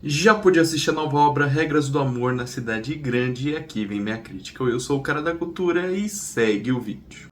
Já pude assistir a nova obra Regras do Amor na Cidade Grande e aqui vem minha crítica. Eu sou o cara da cultura e segue o vídeo.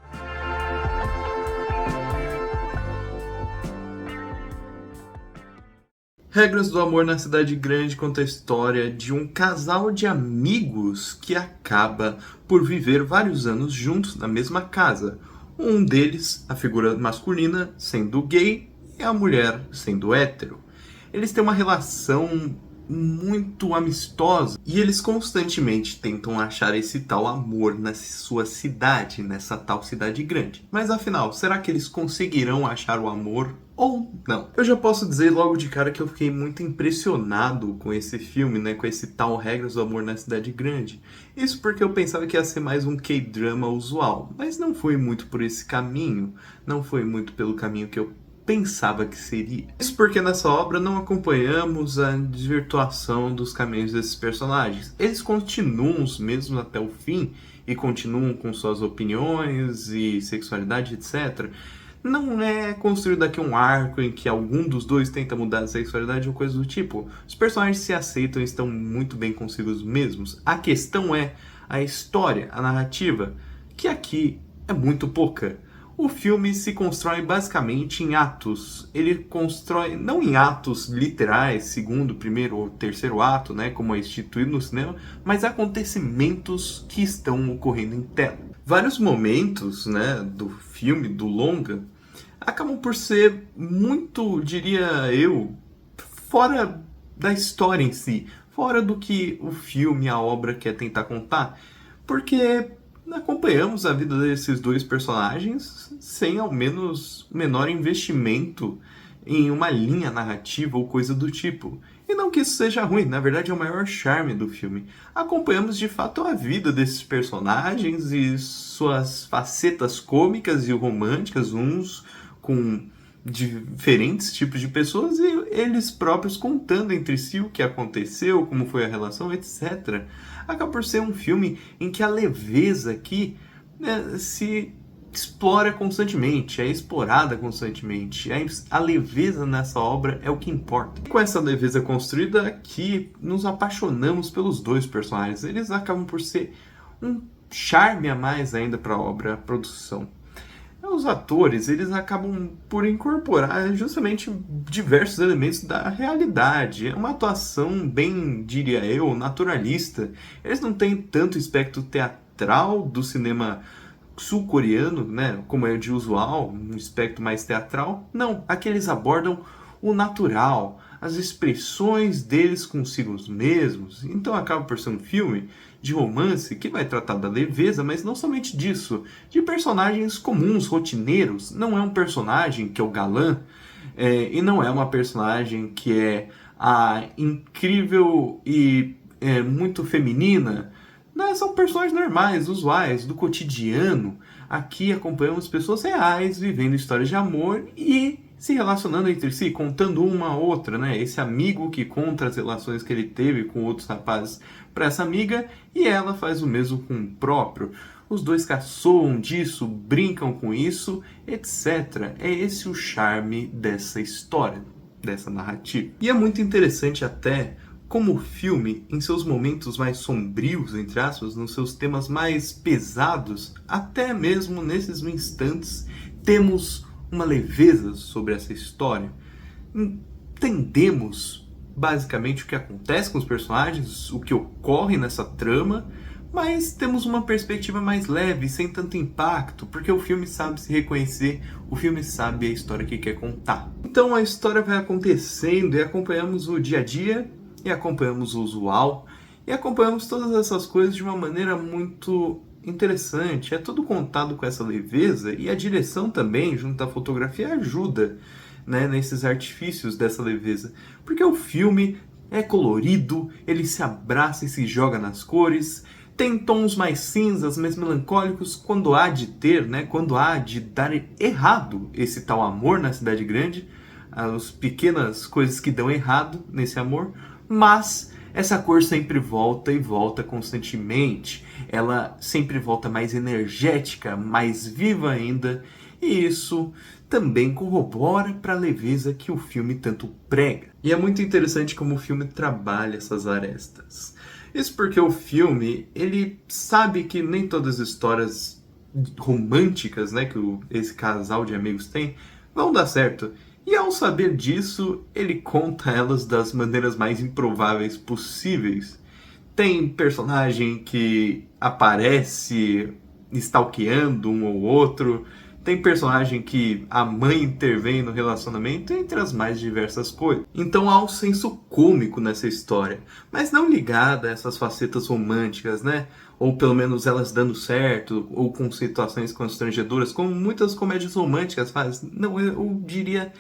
Regras do Amor na Cidade Grande conta a história de um casal de amigos que acaba por viver vários anos juntos na mesma casa. Um deles, a figura masculina, sendo gay e a mulher sendo hétero. Eles têm uma relação muito amistosa e eles constantemente tentam achar esse tal amor na sua cidade, nessa tal cidade grande. Mas afinal, será que eles conseguirão achar o amor ou não? Eu já posso dizer logo de cara que eu fiquei muito impressionado com esse filme, né, com esse tal Regras do Amor na Cidade Grande. Isso porque eu pensava que ia ser mais um K-drama usual, mas não foi muito por esse caminho, não foi muito pelo caminho que eu pensava que seria. Isso porque nessa obra não acompanhamos a desvirtuação dos caminhos desses personagens. Eles continuam os mesmos até o fim e continuam com suas opiniões e sexualidade, etc. Não é construído aqui um arco em que algum dos dois tenta mudar a sexualidade ou coisa do tipo. Os personagens se aceitam e estão muito bem consigo mesmos. A questão é a história, a narrativa, que aqui é muito pouca. O filme se constrói basicamente em atos. Ele constrói, não em atos literais, segundo, primeiro ou terceiro ato, né, como é instituído no cinema, mas acontecimentos que estão ocorrendo em tela. Vários momentos, né, do filme, do longa, acabam por ser muito, diria eu, fora da história em si, fora do que o filme, a obra quer tentar contar, porque acompanhamos a vida desses dois personagens sem ao menos menor investimento em uma linha narrativa ou coisa do tipo. E não que isso seja ruim, na verdade é o maior charme do filme. Acompanhamos de fato a vida desses personagens e suas facetas cômicas e românticas, uns com diferentes tipos de pessoas e eles próprios contando entre si o que aconteceu, como foi a relação, etc. Acaba por ser um filme em que a leveza aqui, né, se explora constantemente, é explorada constantemente. A leveza nessa obra é o que importa. Com essa leveza construída aqui, nos apaixonamos pelos dois personagens. Eles acabam por ser um charme a mais ainda para a obra, a produção. Os atores, eles acabam por incorporar justamente diversos elementos da realidade. É uma atuação bem, diria eu, naturalista. Eles não têm tanto aspecto teatral do cinema sul-coreano, né, como é de usual, um aspecto mais teatral. Não, aqui eles abordam o natural, as expressões deles consigo mesmos. Então acaba por ser um filme de romance que vai tratar da leveza, mas não somente disso, de personagens comuns, rotineiros. Não é um personagem que é o galã, e não é uma personagem que é a incrível e muito feminina. Não, são personagens normais, usuais, do cotidiano. Aqui acompanhamos pessoas reais, vivendo histórias de amor e se relacionando entre si, contando uma a outra, né? Esse amigo que conta as relações que ele teve com outros rapazes para essa amiga e ela faz o mesmo com o próprio. Os dois caçoam disso, brincam com isso, etc. É esse o charme dessa história, dessa narrativa. E é muito interessante até como o filme, em seus momentos mais sombrios, entre aspas, nos seus temas mais pesados, até mesmo nesses instantes, temos uma leveza sobre essa história. Entendemos basicamente o que acontece com os personagens, o que ocorre nessa trama, mas temos uma perspectiva mais leve, sem tanto impacto, porque o filme sabe se reconhecer, o filme sabe a história que quer contar. Então a história vai acontecendo e acompanhamos o dia a dia, e acompanhamos o usual, e acompanhamos todas essas coisas de uma maneira muito interessante. É tudo contado com essa leveza, e a direção também, junto à fotografia, ajuda, né, nesses artifícios dessa leveza. Porque o filme é colorido, ele se abraça e se joga nas cores, tem tons mais cinzas, mais melancólicos, quando há de ter, né, quando há de dar errado esse tal amor na cidade grande, as pequenas coisas que dão errado nesse amor, mas essa cor sempre volta e volta constantemente. Ela sempre volta mais energética, mais viva ainda. E isso também corrobora para a leveza que o filme tanto prega. E é muito interessante como o filme trabalha essas arestas. Isso porque o filme, ele sabe que nem todas as histórias românticas, né, que esse casal de amigos tem, vão dar certo. E ao saber disso, ele conta elas das maneiras mais improváveis possíveis. Tem personagem que aparece stalkeando um ou outro, tem personagem que a mãe intervém no relacionamento, entre as mais diversas coisas. Então há um senso cômico nessa história, mas não ligada a essas facetas românticas, né? Ou pelo menos elas dando certo, ou com situações constrangedoras, como muitas comédias românticas fazem. Não, eu diria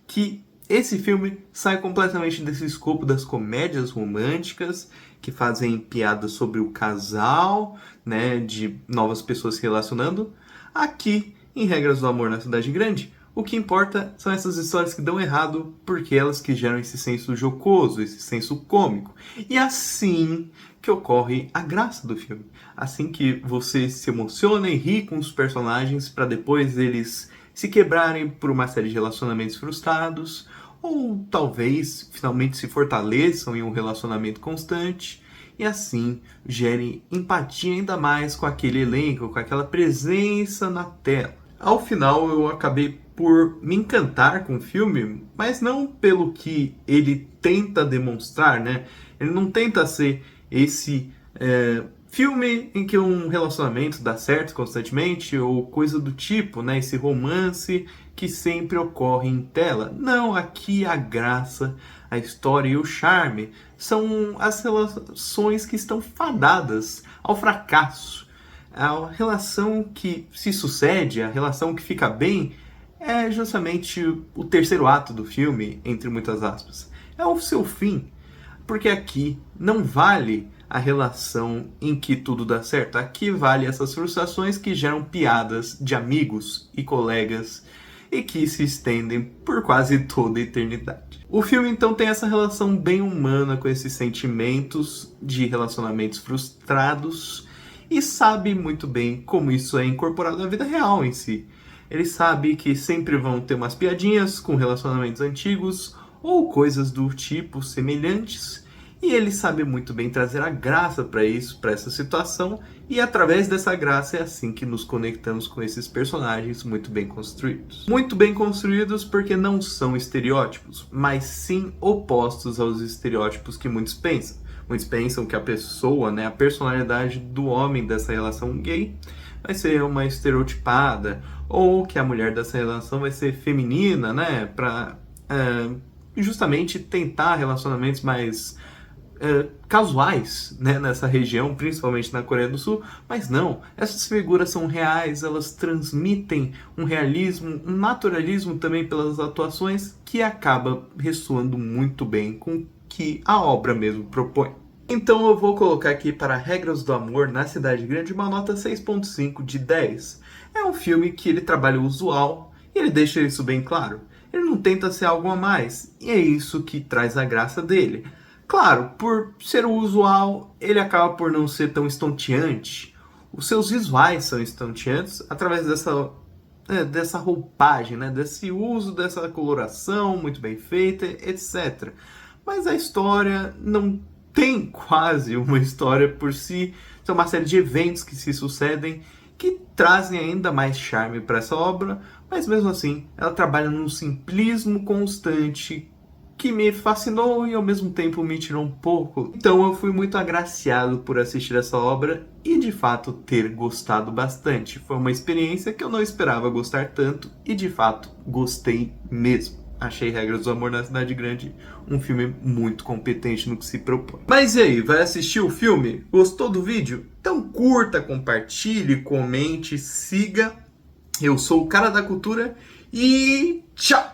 que esse filme sai completamente desse escopo das comédias românticas, que fazem piadas sobre o casal, né, de novas pessoas se relacionando. Aqui, em Regras do Amor na Cidade Grande, o que importa são essas histórias que dão errado, porque elas que geram esse senso jocoso, esse senso cômico. E assim que ocorre a graça do filme. Assim que você se emociona e ri com os personagens para depois eles se quebrarem por uma série de relacionamentos frustrados, ou talvez finalmente se fortaleçam em um relacionamento constante e assim gerem empatia ainda mais com aquele elenco, com aquela presença na tela. Ao final eu acabei por me encantar com o filme, mas não pelo que ele tenta demonstrar, né? Ele não tenta ser esse filme em que um relacionamento dá certo constantemente ou coisa do tipo, né? Esse romance que sempre ocorre em tela. Não, aqui a graça, a história e o charme são as relações que estão fadadas ao fracasso. A relação que se sucede, a relação que fica bem, é justamente o terceiro ato do filme, entre muitas aspas. É o seu fim. Porque aqui não vale a relação em que tudo dá certo. Aqui vale essas frustrações que geram piadas de amigos e colegas e que se estendem por quase toda a eternidade. O filme então tem essa relação bem humana com esses sentimentos de relacionamentos frustrados e sabe muito bem como isso é incorporado na vida real em si. Ele sabe que sempre vão ter umas piadinhas com relacionamentos antigos ou coisas do tipo semelhantes, e ele sabe muito bem trazer a graça para isso, para essa situação, e através dessa graça é assim que nos conectamos com esses personagens muito bem construídos. Muito bem construídos porque não são estereótipos, mas sim opostos aos estereótipos que muitos pensam. Muitos pensam que a pessoa, né, a personalidade do homem dessa relação gay vai ser uma estereotipada, ou que a mulher dessa relação vai ser feminina, né, para justamente tentar relacionamentos mais casuais, né, nessa região, principalmente na Coreia do Sul, mas não, essas figuras são reais, elas transmitem um realismo, um naturalismo também pelas atuações que acaba ressoando muito bem com o que a obra mesmo propõe. Então eu vou colocar aqui para Regras do Amor na Cidade Grande uma nota 6.5 de 10. É um filme que ele trabalha o usual e ele deixa isso bem claro. Ele não tenta ser algo a mais, e é isso que traz a graça dele. Claro, por ser o usual, ele acaba por não ser tão estonteante. Os seus visuais são estonteantes através dessa roupagem, né? Desse uso, dessa coloração muito bem feita, etc. Mas a história não tem quase uma história por si. São uma série de eventos que se sucedem que trazem ainda mais charme para essa obra, mas mesmo assim ela trabalha num simplismo constante que me fascinou e ao mesmo tempo me tirou um pouco. Então eu fui muito agraciado por assistir essa obra e de fato ter gostado bastante. Foi uma experiência que eu não esperava gostar tanto e de fato gostei mesmo. Achei Regras do Amor na Cidade Grande um filme muito competente no que se propõe. Mas e aí, vai assistir o filme? Gostou do vídeo? Então curta, compartilhe, comente, siga. Eu sou o Cara da Cultura e tchau!